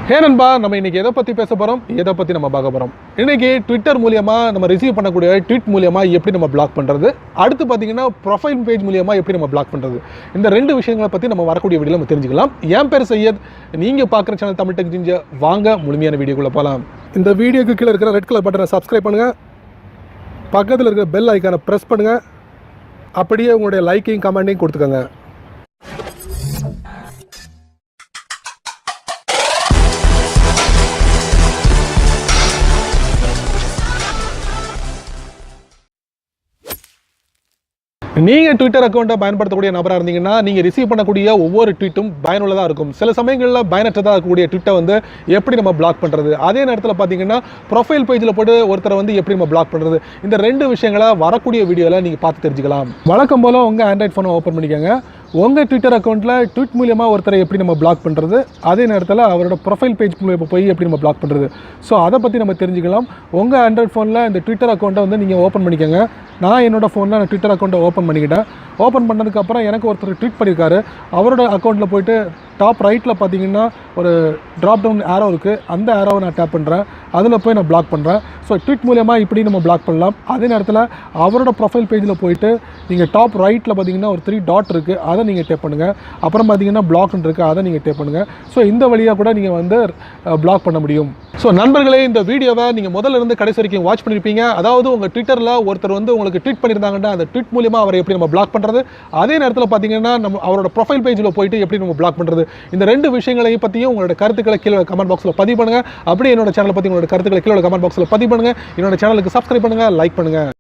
ஹே நண்பா, நம்ம இன்னைக்கு எதை பற்றி பேச போகிறோம், எதை பற்றி நம்ம பார்க்க போகிறோம். இன்றைக்கி ட்விட்டர் மூலியமாக நம்ம ரிசீவ் பண்ணக்கூடிய ட்வீட் மூலியமாக எப்படி நம்ம பிளாக் பண்ணுறது, அடுத்து பார்த்தீங்கன்னா ப்ரொஃபைல் பேஜ் மூலியமாக எப்படி நம்ம பிளாக் பண்ணுறது, இந்த ரெண்டு விஷயங்களை பற்றி நம்ம வரக்கூடிய வீடியோவில் நம்ம தெரிஞ்சுக்கலாம். என் பேர் சையத், நீங்கள் பார்க்குற சேனல் தமிழ் டெக் ஜிஞ்சா. வாங்க முழுமையான வீடியோக்குள்ளே போகலாம். இந்த வீடியோக்கு கீழே இருக்கிற ரெட் கலர் பட்டனை சப்ஸ்கிரைப் பண்ணுங்கள், பக்கத்தில் இருக்கிற பெல் ஐக்கானை ப்ரெஸ் பண்ணுங்கள், அப்படியே உங்களுடைய லைக்கையும் கமெண்ட்டையும் கொடுத்துக்கோங்க. நீங்கள் ட்விட்டர் அக்கௌண்ட்டை பயன்படுத்தக்கூடிய நபராக இருந்தீங்கன்னா நீங்கள் ரிசீவ் பண்ணக்கூடிய ஒவ்வொரு ட்வீட்டும் பயனுள்ளதாக இருக்கும். சில சமயங்களில் பயனற்றதாக இருக்கக்கூடிய ட்விட்டை வந்து எப்படி நம்ம பிளாக் பண்ணுறது, அதே நேரத்தில் பார்த்தீங்கன்னா ப்ரொஃபைல் பேஜில் போட்டு ஒருத்தரை வந்து எப்படி நம்ம பிளாக் பண்ணுறது, இந்த ரெண்டு விஷயங்களை வரக்கூடிய வீடியோவில் நீங்கள் பார்த்து தெரிஞ்சுக்கலாம். வழக்கம் போல் உங்கள் ஆண்ட்ராய்ட் ஃபோனை ஓப்பன் பண்ணிக்கோங்க. உங்கள் ட்விட்டர் அக்கௌண்ட்டில் ட்வீட் மூலியமாக ஒருத்தரை எப்படி நம்ம பிளாக் பண்ணுறது, அதே நேரத்தில் அவரோட ப்ரொஃபைல் பேஜ் மூலியமாக போய் எப்படி நம்ம பிளாக் பண்ணுறது, ஸோ அதை பற்றி நம்ம தெரிஞ்சுக்கலாம். உங்கள் ஆண்ட்ராய்ட் ஃபோனில் இந்த ட்விட்டர் அக்கௌண்ட்டை வந்து நீங்கள் ஓப்பன் பண்ணிக்கோங்க. நான் என்னோடய ஃபோனில் நான் ட்விட்டர் அக்கௌண்ட்டை ஓப்பன் பண்ணிக்கிட்டேன். ஓப்பன் பண்ணதுக்கப்புறம் எனக்கு ஒருத்தர் ட்வீட் பண்ணியிருக்காரு. அவரோட அக்கௌண்ட்டில் போயிட்டு டாப் ரைட்டில் பார்த்தீங்கன்னா ஒரு ட்ராப் டவுன் ஆரோ இருக்குது. அந்த ஆரோவை நான் டேப் பண்ணுறேன், அதில் போய் நான் பிளாக் பண்ணுறேன். ஸோ ட்வீட் மூலியமாக இப்படி நம்ம பிளாக் பண்ணலாம். அதே நேரத்தில் அவரோட ப்ரொஃபைல் பேஜில் போயிட்டு நீங்கள் டாப் ரைட்டில் பார்த்தீங்கன்னா ஒரு 3 டாட் இருக்குது, அதை நீங்கள் டேப் பண்ணுங்கள். அப்புறம் பார்த்தீங்கன்னா பிளாக்னு இருக்குது, அதை நீங்கள் டேப் பண்ணுங்கள். ஸோ இந்த வழியாக கூட நீங்கள் வந்து பிளாக் பண்ண முடியும். ஸோ நண்பர்களே, இந்த வீடியோவை நீங்கள் முதல்ல இருந்து கடைசி வரைக்கும் வாட்ச் பண்ணியிருப்பீங்க. அதாவது உங்கள் ட்விட்டரில் ஒருத்தர் வந்து உங்களுக்கு ட்வீட் பண்ணியிருந்தாங்கன்னா அந்த ட்வீட் மூலியமாக அவரை எப்படி நம்ம பிளாக் பண்ணுறது, அதே நேரத்தில் பார்த்தீங்கன்னா நம்ம அவரோட ப்ரொஃபைல் பேஜில் போயிட்டு எப்படி நம்ம பிளாக் பண்ணுறது, இந்த ரெண்டு விஷயங்களையும் பற்றியும் உங்களோட கருத்துக்களை கீழே கமெண்ட் பாக்ஸில் பதிவு பண்ணுங்கள். அப்படியே என்னோட சேனலை பற்றி உங்களோட கருத்துக்களை கீழே கமெண்ட் பாக்ஸில் பதிவு பண்ணுங்கள். என்னோட சேனலுக்கு சப்ஸ்கிரைப் பண்ணுங்கள், லைக் பண்ணுங்கள்.